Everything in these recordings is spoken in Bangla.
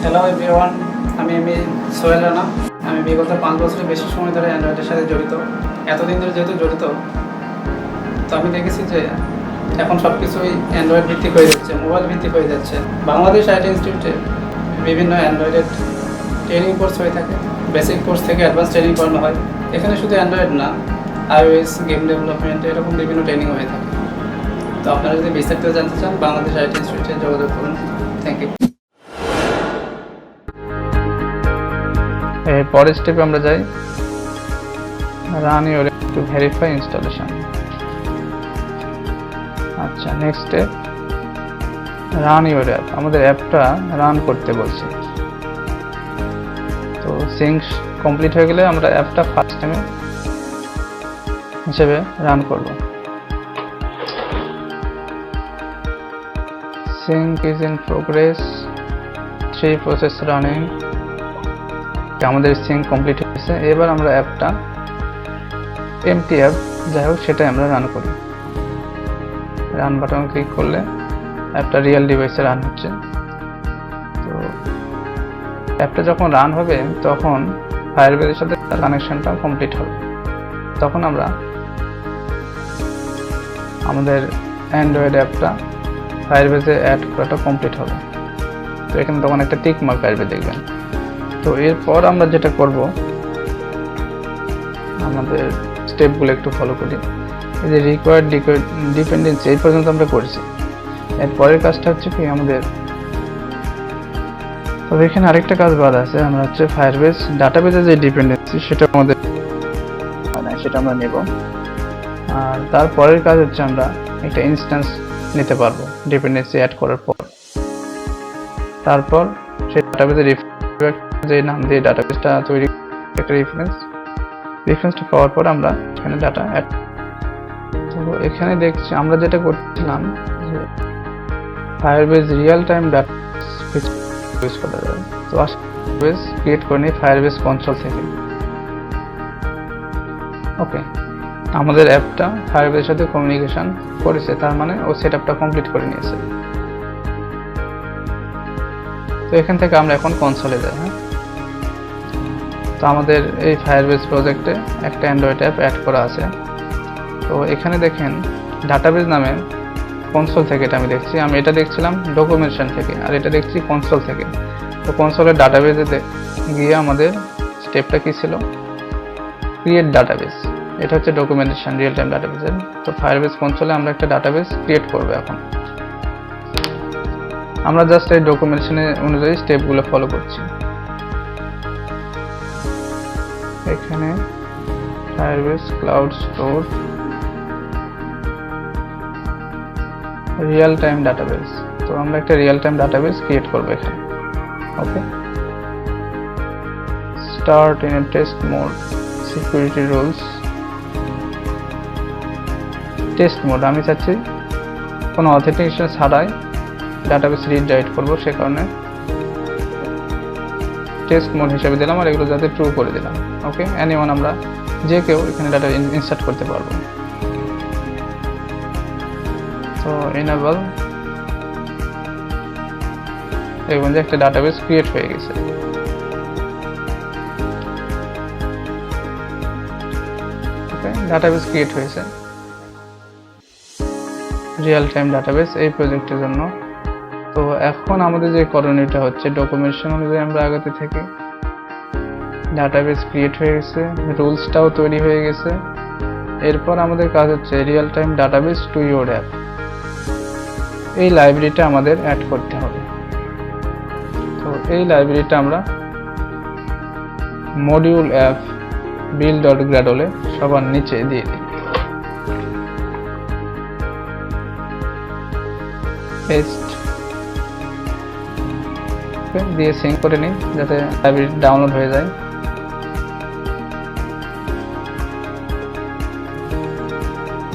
হ্যালো এভরিওয়ান, আমি সোহেল রানা। আমি বিগত 5 বছরের বেশি সময় ধরে অ্যান্ড্রয়েডের সাথে জড়িত। এতদিন ধরে যেহেতু জড়িত, তো আমি দেখেছি যে এখন সব কিছুই অ্যান্ড্রয়েড ভিত্তিক হয়ে যাচ্ছে, মোবাইল ভিত্তিক হয়ে যাচ্ছে। বাংলাদেশ আইটি ইনস্টিটিউটে বিভিন্ন অ্যান্ড্রয়েডের ট্রেনিং কোর্স হয়ে থাকে। বেসিক কোর্স থেকে অ্যাডভান্স ট্রেনিং করানো হয়। এখানে শুধু অ্যান্ড্রয়েড না, iOS, গেম ডেভেলপমেন্ট এরকম বিভিন্ন ট্রেনিং হয়ে থাকে। তো আপনারা যদি বিস্তারিত জানতে চান, বাংলাদেশ আইটি ইনস্টিটিউটে যোগাযোগ করুন। Thank you. এর পরের স্টেপে আমরা যাই run your app to verify installation. আচ্ছা, next step run your app. আমাদের অ্যাপটা রান করতে বলছে। তো সিঙ্ক কমপ্লিট হয়ে গেলে আমরা অ্যাপটা ফার্স্ট টাইমে হিসেবে রান করব। Sync is in progress, 3 process running. আমাদের সিঙ্ক কমপ্লিট হয়েছে। এবার আমরা অ্যাপটা এমটি অ্যাপ যাই হোক সেটাই আমরা রান করি। রান বাটন ক্লিক করলে অ্যাপটা রিয়েল ডিভাইসে রান হচ্ছে। তো অ্যাপটা যখন রান হবে তখন ফায়ারবেসের সাথে কানেকশনটা কমপ্লিট হবে। তখন আমরা আমাদের অ্যান্ড্রয়েড অ্যাপটা ফায়ারবেসে অ্যাড করাটা কমপ্লিট হবে। তো এখানে তখন একটা টিক মার্ক আসবে, দেখবেন। তো এরপর আমরা যেটা করব, আমাদের স্টেপগুলো একটু ফলো করি। এই যে রিকোয়ার্ড ডিপেন্ডেন্সি এই পর্যন্ত আমরা করেছি। এর পরের কাজটা হচ্ছে কি আমাদের, তবে এখানে আরেকটা কাজ বাদ আছে। আমরা হচ্ছে ফায়ারবেস ডাটাবেসের যে ডিপেন্ডেন্সি সেটা আমাদের সেটা আমরা নেব। আর তারপরের কাজ হচ্ছে আমরা একটা ইনস্ট্যান্স নিতে পারবো ডিপেন্ডেন্সি অ্যাড করার পর। তারপর সেই ডাটাবেসের যে নাম দিয়ে ডাটাবেসটা তৈরি একটা রেফারেন্সটা পাওয়ার পর আমরা এখানে ডাটা অ্যাড। তো এখানে দেখছি আমরা যেটা করছিলাম যে Firebase real time data use করা যায়। তো ফায়ারবেস ক্রিয়েট করে নিই ফায়ারবেস কনসোল থেকে। ওকে, আমাদের অ্যাপটা ফায়ারবেসের সাথে কমিউনিকেশন করেছে, তার মানে ও সেটআপটা কমপ্লিট করে নিয়েছে। তো এখান থেকে আমরা এখন কনসোলে যাই। হ্যাঁ, তো আমাদের এই ফায়ারবেস প্রজেক্টে একটা অ্যান্ড্রয়েড অ্যাপ অ্যাড করা আছে। তো এখানে দেখেন ডাটাবেস নামে কনসোল থেকে এটা আমি দেখছি। আমি এটা দেখছিলাম ডকুমেন্টেশন থেকে, আর এটা দেখছি কনসোল থেকে। তো কনসোলের ডাটাবেসে গিয়ে আমাদের স্টেপটা কি ছিল, ক্রিয়েট ডাটাবেস। এটা হচ্ছে ডকুমেন্টেশন রিয়েল টাইম ডাটাবেসের। তো ফায়ারবেস কনসোলে আমরা একটা ডাটাবেস ক্রিয়েট করব। এখন আমরা জাস্ট এই ডকুমেন্টেশনের অনুযায়ী স্টেপগুলো ফলো করছি। এখানে Firebase cloud store real time database. তো আমরা একটা রিয়েল টাইম ডাটাবেস ক্রিয়েট করব এখানে। Okay, start in a test mode, security rules. Test mode আমি চাচ্ছি কোনো অথেন্টিকেশন ছাড়াই ডাটাবেস রিড রাইট করবো, সে কারণে টেস্ট মোড হিসেবে দিলাম, আর এগুলো যাতে ট্রু করে দিলাম। ওকে, এনিওয়ান আমরা যে কেউ এখানে ডাটা ইনসার্ট করতে পারবো। তো এনেবল, দেখবেন যে একটা ডাটাবেস ক্রিয়েট হয়ে গেছে। ওকে, ডাটাবেস ক্রিয়েট হয়েছে রিয়েল টাইম ডাটাবেস এই প্রজেক্টের জন্য। তো এখন আমাদের যে করণীয়টা হচ্ছে ডকুমেন্টেশন অনুযায়ী আমরা আগাতে থাকি। ডাটাবেস ক্রিয়েট হয়ে গেছে, রুলসটাও তৈরি হয়ে গেছে। এরপর আমাদের কাজ হচ্ছে real time database to your app, এই লাইব্রেরিটা আমাদের অ্যাড করতে হবে। তো এই লাইব্রেরিটা আমরা মডিউল অ্যাপ build.gradle সবার নিচে দিয়ে দিই। পেস্ট দিয়ে সিঙ্ক করে নিই যাতে লাইব্রেরি ডাউনলোড হয়ে যায়।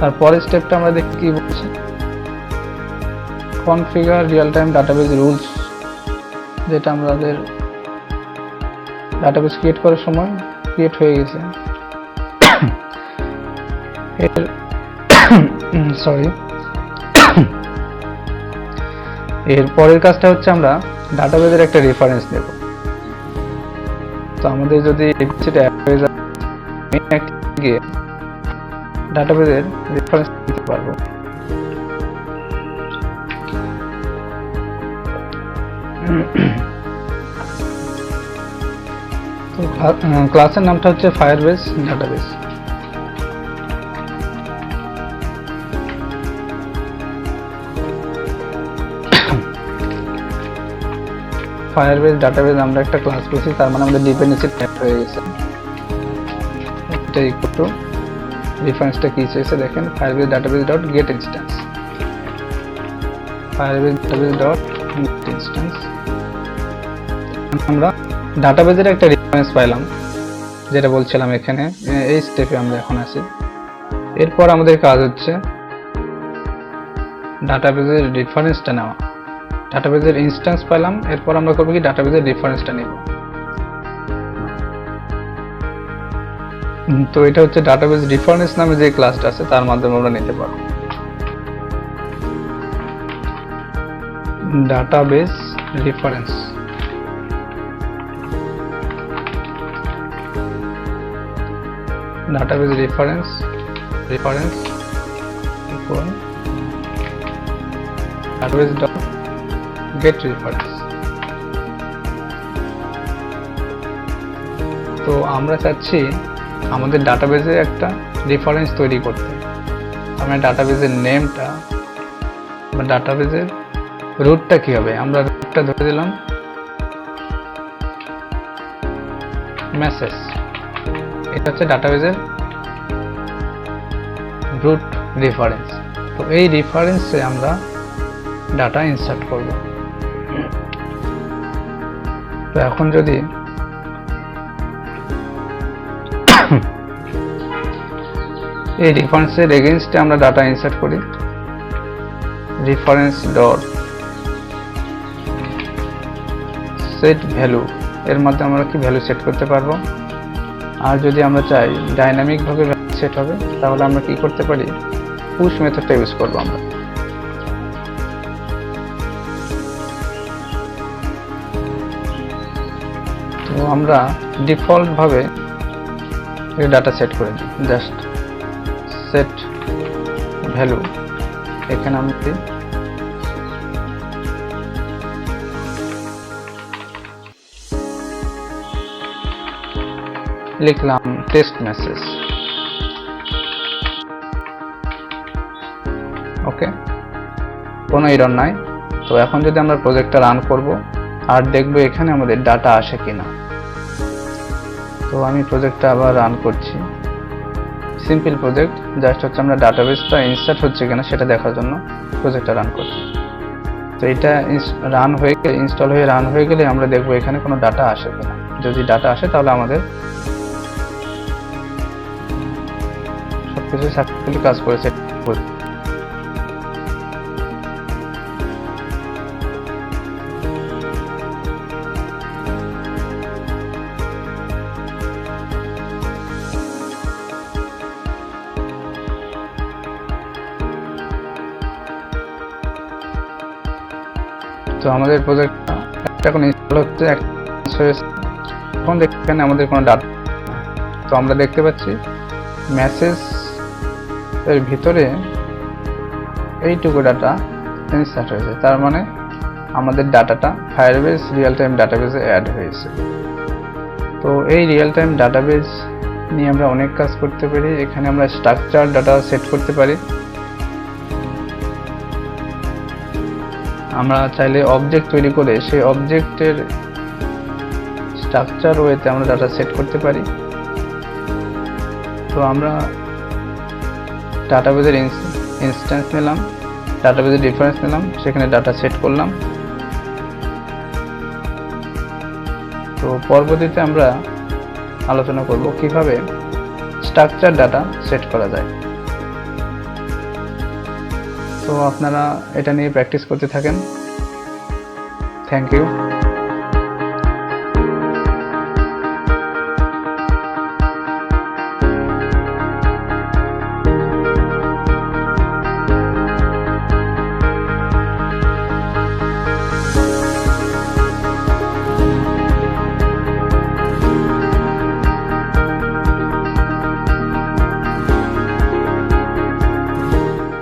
তারপরের স্টেপটা আমরা দেখি কি বলছে, configure real time database rules, যেটা আমাদের ডাটাবেস ক্রিয়েট করার সময় ক্রিয়েট হয়ে গেছে। সরি। এর পরের কাজটা হচ্ছে আমরা ডাটাবেজের একটা রেফারেন্স নেব। তো আমাদের যদি গিয়ে ডাটাবেজের রেফারেন্স নিতে পারবো। তো ক্লাসের নামটা হচ্ছে ফায়ারবেস ডাটাবেস। ফায়ারবেস ডাটাবেস আমরা একটা ক্লাস করছি, তার মানে আমাদের ডিপেন্ডেন্সি ট্যাগ হয়ে গেছে। এটা ইকুয়াল টু রেফারেন্সটা কি চেয়েছে দেখেন, Firebase database dot gate instance, Firebase database dot gate instance. আমরা ডাটাবেজের একটা রেফারেন্স পাইলাম, যেটা বলছিলাম এখানে এই স্টেপে আমরা এখন আছি। এরপর আমাদের কাজ হচ্ছে ডাটাবেজের রেফারেন্সটা নেওয়া। ডাটাবেজের ইনস্ট্যান্স পেলাম, এরপর আমরা করব কি ডাটাবেজের রেফারেন্সটা নেব। তো এটা হচ্ছে ডাটাবেজ রেফারেন্স নামে যে ক্লাসটা আছে তার মাধ্যমে আমরা নিতে পারবো। Database reference, database reference equal database dot gate reference. তো আমরা চাচ্ছি আমাদের ডাটাবেজে একটা রেফারেন্স তৈরি করতে। আমরা ডাটাবেজের নেমটা বা ডাটাবেজের রুটটা কি হবে, আমরা রুটটা ধরে দিলাম মেসেজ। এটা হচ্ছে ডাটাবেজের রুট রেফারেন্স। তো এই রেফারেন্সে আমরা ডাটা ইনসার্ট করব। তো এখন যদি এই রেফারেন্সের এগেইনস্টে আমরা ডাটা ইনসার্ট করি, রেফারেন্স ডট সেট ভ্যালু, এর মাধ্যমে আমরা কি ভ্যালু সেট করতে পারবো। আর যদি আমরা চাই ডাইনামিক ভাবে ভ্যালু সেট হবে, তাহলে আমরা কি করতে পারি, পুশ মেথডটা ইউজ করব আমরা। তো আমরা ডিফল্ট ভাবে ডাটা সেট করে দিই, জাস্ট সেট ভ্যালু। এখানে আমি লিখলাম টেস্ট মেসেজ। ওকে, কোনো এরর নাই। তো এখন যদি আমরা প্রজেক্টটা রান করব আর দেখবো এখানে আমাদের ডাটা আসে কিনা। তো আমি প্রজেক্টটা আবার রান করছি, সিম্পল প্রজেক্ট, জাস্ট হচ্ছে আমরা ডাটাবেসটা ইনসার্ট হচ্ছে কিনা সেটা দেখার জন্য প্রজেক্টটা রান করছি। তো এটা রান হয়ে গেলে, ইনস্টল হয়ে রান হয়ে গেলে আমরা দেখবো এখানে কোনো ডাটা আসে কিনা। যদি ডাটা আসে তাহলে আমাদের সবকিছু সাকসেসফুলি কাজ করেছে। তো আমাদের প্রজেক্টটা এখন ইনস্টল হচ্ছে, এখন এখানে আমাদের কোনো ডাটা। তো আমরা দেখতে পাচ্ছি মেসেজ এর ভিতরে এইটুকু ডাটা ইনসার্ট হয়েছে, তার মানে আমাদের ডাটাটা ফায়ারবেস রিয়েল টাইম ডাটাবেজে অ্যাড হয়েছে। তো এই রিয়েল টাইম ডাটাবেজ নিয়ে আমরা অনেক কাজ করতে পারি। এখানে আমরা স্ট্রাকচার ডাটা সেট করতে পারি, আমরা চাইলে অবজেক্ট তৈরি করে সেই অবজেক্টের স্ট্রাকচার ওয়েতে আমরা ডাটা সেট করতে পারি। তো আমরা ডাটাবেজের ইনস্ট্যান্স নিলাম, ডাটাবেজের রেফারেন্স নিলাম, সেখানে ডাটা সেট করলাম। তো পরবর্তীতে আমরা আলোচনা করব কিভাবে স্ট্রাকচার ডাটা সেট করা যায়। তো আপনারা এটা নিয়ে প্র্যাকটিস করতে থাকেন। Thank you.